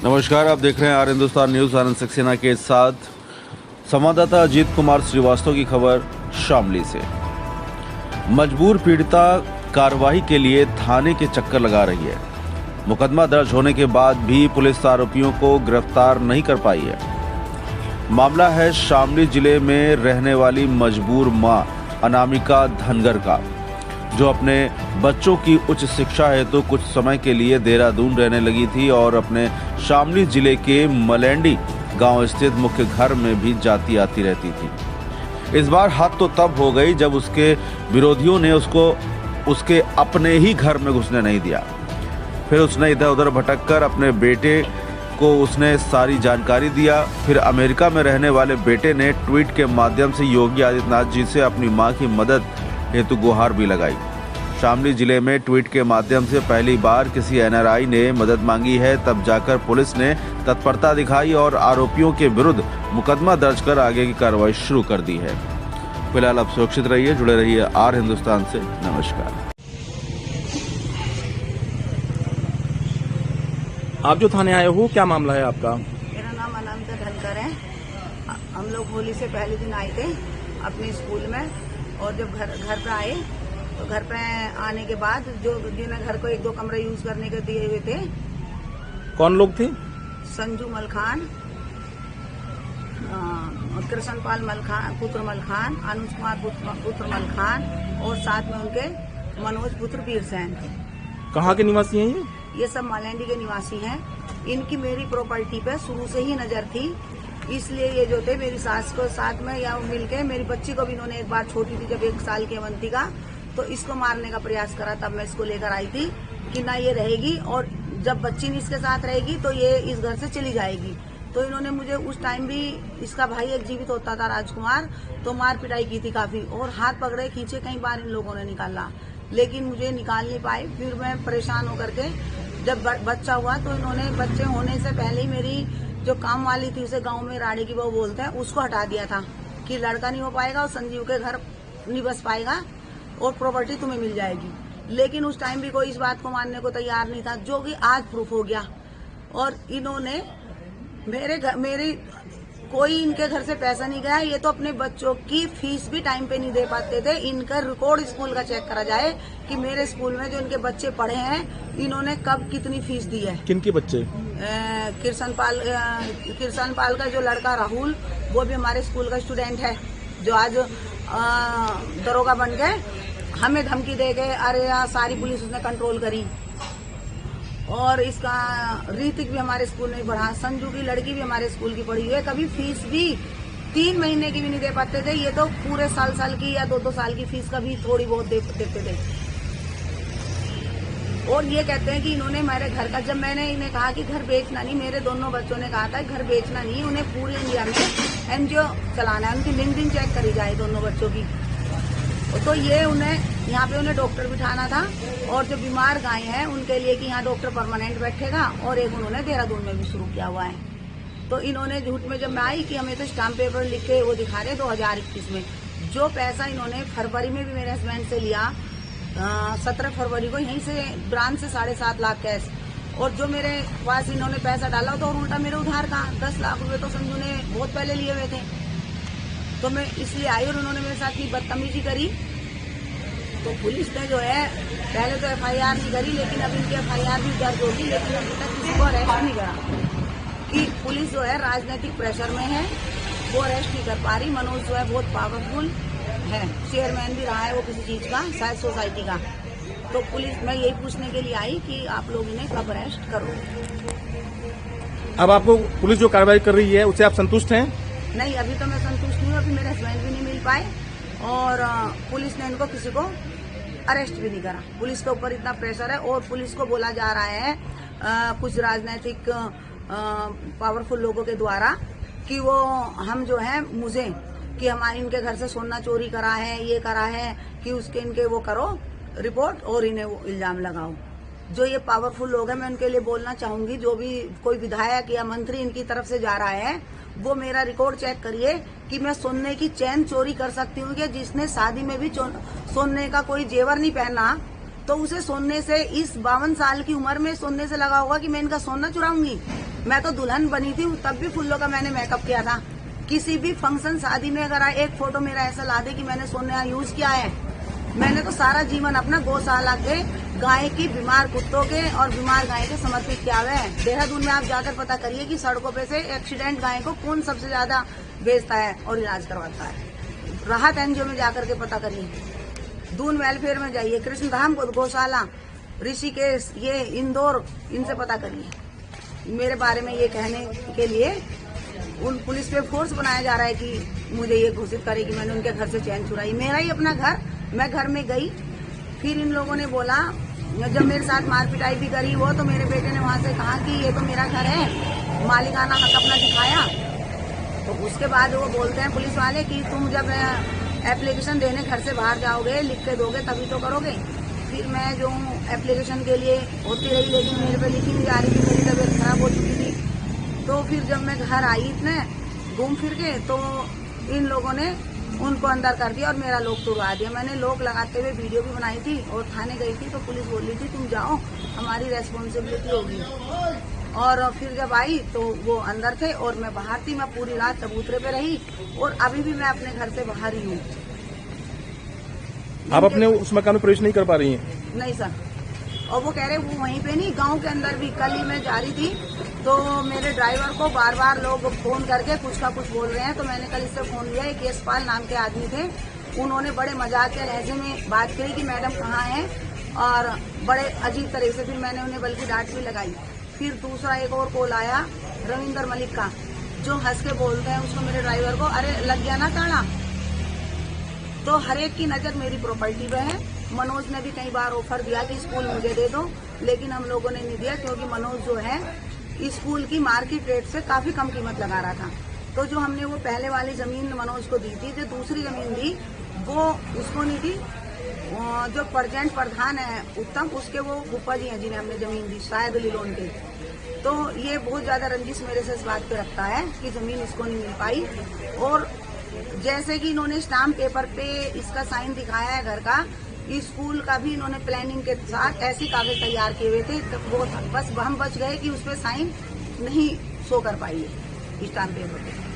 नमस्कार, आप देख रहे हैं आर हिंदुस्तान न्यूज। आनंद सक्सेना के साथ संवाददाता अजीत कुमार श्रीवास्तव की खबर शामली से। मजबूर पीड़िता कार्रवाई के लिए थाने के चक्कर लगा रही है। मुकदमा दर्ज होने के बाद भी पुलिस आरोपियों को गिरफ्तार नहीं कर पाई है। मामला है शामली जिले में रहने वाली मजबूर मां अनामिका धनगर का, जो अपने बच्चों की उच्च शिक्षा हेतु कुछ समय के लिए देहरादून रहने लगी थी और अपने शामली जिले के मलैंडी गांव स्थित मुख्य घर में भी जाती आती रहती थी। इस बार हाथ तो तब हो गई जब उसके विरोधियों ने उसको उसके अपने ही घर में घुसने नहीं दिया। फिर उसने इधर उधर भटककर अपने बेटे को उसने सारी जानकारी दिया। फिर अमेरिका में रहने वाले बेटे ने ट्वीट के माध्यम से योगी आदित्यनाथ जी से अपनी मां की मदद हेतु गुहार भी लगाई। शामली जिले में ट्वीट के माध्यम से पहली बार किसी एनआरआई ने मदद मांगी है, तब जाकर पुलिस ने तत्परता दिखाई और आरोपियों के विरुद्ध मुकदमा दर्ज कर आगे की कार्रवाई शुरू कर दी है। फिलहाल आप सुरक्षित रहिए, जुड़े रहिए आर हिंदुस्तान से। नमस्कार। आप जो थाने आए हो, क्या मामला है आपका? मेरा नाम अनामिका धनगर है। हम लोग होली से पहले दिन आए थे अपने स्कूल में, और जब घर पे आए तो घर पे आने के बाद जो जिन्हें घर को 1-2 कमरे यूज करने के दिए हुए थे। कौन लोग थे? संजू मलखान, कृष्णपाल मलखान पुत्र मलखान, अनुज कुमार पुत्र मलखान, और साथ में उनके मनोज पुत्र बीरसेन। कहाँ के निवासी हैं ये सब मालैंडी के निवासी हैं। इनकी मेरी प्रॉपर्टी पे शुरू से ही नजर थी, इसलिए ये जो थे मेरी सास को साथ में या मिलके मेरी बच्ची को भी इन्होंने एक बार छोटी थी जब 1 साल की अवंतिका, तो इसको मारने का प्रयास करा। तब मैं इसको लेकर आई थी कि ना ये रहेगी, और जब बच्ची नहीं इसके साथ रहेगी तो ये इस घर से चली जाएगी। तो इन्होंने मुझे उस टाइम भी, इसका भाई एक जीवित होता था राजकुमार, तो मार पिटाई की थी काफी, और हाथ पकड़े खींचे कई बार इन लोगों ने निकाला, लेकिन मुझे निकाल नहीं पाए। फिर मैं परेशान होकर के जब बच्चा हुआ तो इन्होंने बच्चे होने से पहले ही मेरी जो काम वाली थी, उसे गांव में राड़ी की बहू बोलते हैं, उसको हटा दिया था कि लड़का नहीं हो पाएगा और संजीव के घर नहीं बस पाएगा और प्रॉपर्टी तुम्हें मिल जाएगी। लेकिन उस टाइम भी कोई इस बात को मानने को तैयार नहीं था, जो कि आज प्रूफ हो गया। और इन्होंने मेरी कोई इनके घर से पैसा नहीं गया। ये तो अपने बच्चों की फीस भी टाइम पे नहीं दे पाते थे। इनका रिकॉर्ड स्कूल का चेक करा जाए कि मेरे स्कूल में जो इनके बच्चे पढ़े हैं, इन्होंने कब कितनी फीस दी है। किनके बच्चे? कृष्णपाल का जो लड़का राहुल, वो भी हमारे स्कूल का स्टूडेंट है, जो आज दरोगा बन गए। हमें धमकी दे गए, अरे सारी पुलिस उसने कंट्रोल करी। और इसका ऋतिक भी हमारे स्कूल में पढ़ा, संजू की लड़की भी हमारे स्कूल की पढ़ी हुई है। कभी फीस भी 3 महीने की भी नहीं दे पाते थे। ये तो पूरे साल की या 2-2 साल की फीस का भी थोड़ी बहुत देते थे। और ये कहते हैं कि इन्होंने मेरे घर का, जब मैंने इन्हें कहा कि घर बेचना नहीं, मेरे दोनों बच्चों ने कहा था घर बेचना नहीं, उन्हें पूरे इंडिया में एनजीओ चलाना है, उनकी लिंक्डइन चेक करी जाए दोनों बच्चों की। तो ये उन्हें यहाँ पे उन्हें डॉक्टर बिठाना था, और जो बीमार गाय हैं उनके लिए कि यहाँ डॉक्टर परमानेंट बैठेगा, और एक उन्होंने देहरादून में भी शुरू किया हुआ है। तो इन्होंने झूठ में, जब मैं आई कि हमें तो स्टाम्प पेपर लिख के वो दिखा रहे 2021 में, जो पैसा इन्होंने फरवरी में भी मेरे हस्बैंड से लिया, 17 फरवरी को यहीं से ब्रांच से 7.5 लाख कैश, और जो मेरे पास इन्होंने पैसा डाला तो उल्टा मेरे उधार का 10 लाख रुपए तो संजू ने बहुत पहले लिए हुए थे। तो मैं इसलिए आई, और उन्होंने मेरे साथ की बदतमीजी करी। तो पुलिस ने जो है पहले तो एफआईआर नहीं करी, लेकिन अब इनकी एफआईआर भी दर्ज होगी, लेकिन अभी तक किसी को अरेस्ट नहीं करा। कि पुलिस जो है राजनीतिक प्रेशर में है, वो अरेस्ट नहीं कर पा रही। मनोज जो है बहुत पावरफुल है, चेयरमैन भी रहा है वो किसी चीज का, शायद सोसाइटी का। तो पुलिस, मैं यही पूछने के लिए आई कि आप लोग इन्हें कब अरेस्ट करो। अब आपको पुलिस जो कार्रवाई कर रही है उससे आप संतुष्ट हैं? नहीं, अभी तो मैं संतुष्ट नहीं हूँ। अभी मेरे हस्बैंड भी नहीं मिल पाए, और पुलिस ने इनको किसी को अरेस्ट भी नहीं करा। पुलिस के ऊपर इतना प्रेशर है, और पुलिस को बोला जा रहा है कुछ राजनीतिक पावरफुल लोगों के द्वारा कि वो हम जो है मुझे कि हमारे इनके घर से सोना चोरी करा है, ये करा है, कि उसके इनके वो करो रिपोर्ट और इन्हें वो इल्जाम लगाओ। जो ये पावरफुल लोग हैं, मैं उनके लिए बोलना चाहूंगी, जो भी कोई विधायक या मंत्री इनकी तरफ से जा रहा है, वो मेरा रिकॉर्ड चेक करिए कि मैं सोने की चैन चोरी कर सकती हूँ कि जिसने शादी में भी सोने का कोई जेवर नहीं पहना, तो उसे सोने से, इस 52 साल की उम्र में सोने से लगा होगा कि मैं इनका सोना चुराऊंगी। मैं तो दुल्हन बनी थी, तब भी फूलों का मैंने मेकअप किया था। किसी भी फंक्शन शादी में अगर आए, एक फोटो मेरा ऐसा ला दे कि मैंने सोना यूज किया है। मैंने तो सारा जीवन अपना गौशाला के गाय की, बीमार कुत्तों के और बीमार गाय के समर्पित किया हुआ है। देहरादून में आप जाकर पता करिए कि सड़कों पे से एक्सीडेंट गाय को कौन सबसे ज्यादा बेचता है और इलाज करवाता है। राहत एनजीओ में जाकर के पता करिए, दून वेलफेयर में जाइए, कृष्णधाम गौशाला, ऋषिकेश, ये इंदौर, इनसे पता करिए। मेरे बारे में ये कहने के लिए उन पुलिस पे फोर्स बनाया जा रहा है कि मुझे ये घोषित करे कि मैंने उनके घर से चैन चुराई। मेरा ही अपना घर, मैं घर में गई, फिर इन लोगों ने बोला, जब मेरे साथ मारपिटाई भी करी वो, तो मेरे बेटे ने वहां से कहा कि ये तो मेरा घर है, मालिकाना हक अपना दिखाया। तो उसके बाद वो बोलते हैं पुलिस वाले कि तुम जब एप्लीकेशन देने घर से बाहर जाओगे, लिख के दोगे तभी तो करोगे। फिर मैं जो एप्लीकेशन के लिए होती रही, लेकिन मेरे पे लिखी नहीं जा रही थी, मेरी तबीयत खराब हो चुकी थी। तो फिर जब मैं घर आई इतने घूम फिर के, तो इन लोगों ने उनको अंदर कर दिया और मेरा लॉक तोड़वा दिया। मैंने लॉक लगाते हुए वीडियो भी बनाई थी और थाने गई थी, तो पुलिस बोल रही थी तुम जाओ, हमारी रेस्पॉन्सिबिलिटी होगी। और फिर जब आई तो वो अंदर थे और मैं बाहर थी। मैं पूरी रात चबूतरे पे रही और अभी भी मैं अपने घर से बाहर ही हूँ। आप अपने उस मकान में प्रवेश नहीं कर पा रही हैं? नहीं सर। और वो कह रहे वो वहीं पे नहीं, गांव के अंदर भी। कल ही मैं जा रही थी तो मेरे ड्राइवर को बार बार लोग फोन करके कुछ का कुछ बोल रहे हैं। तो मैंने कल इससे फोन लिया, एक यशपाल नाम के आदमी थे, उन्होंने बड़े मजाक के लहजे में बात करी कि मैडम कहाँ हैं, और बड़े अजीब तरह से। फिर मैंने उन्हें बल्कि डांट भी लगाई। फिर दूसरा एक और कॉल आया रविंदर मलिक का, जो हंस के बोलते हैं उसको, मेरे ड्राइवर को, अरे लग गया ना ताला। तो हर एक की नजर मेरी प्रॉपर्टी पे है। मनोज ने भी कई बार ऑफर दिया कि स्कूल मुझे दे दो, लेकिन हम लोगों ने नहीं दिया, क्योंकि मनोज जो है स्कूल की मार्केट रेट से काफी कम कीमत लगा रहा था। तो जो हमने वो पहले वाली जमीन मनोज को दी थी, जो दूसरी जमीन दी वो उसको नहीं दी। जो प्रेजेंट प्रधान है उत्तम, उसके वो फूफा जी हैं जिन्हें हमने जमीन दी, शायद लिलोन के। तो ये बहुत ज्यादा रंजिश मेरे से इस बात पे रखता है कि जमीन इसको नहीं मिल पाई। और जैसे कि इन्होंने स्टाम्प पेपर पे इसका साइन दिखाया है घर का, स्कूल का भी इन्होंने प्लानिंग के साथ ऐसे कागज तैयार किए हुए थे। तो वो बस हम बच गए कि उस पर साइन नहीं शो कर पाई है स्टाम्प पेपर पे।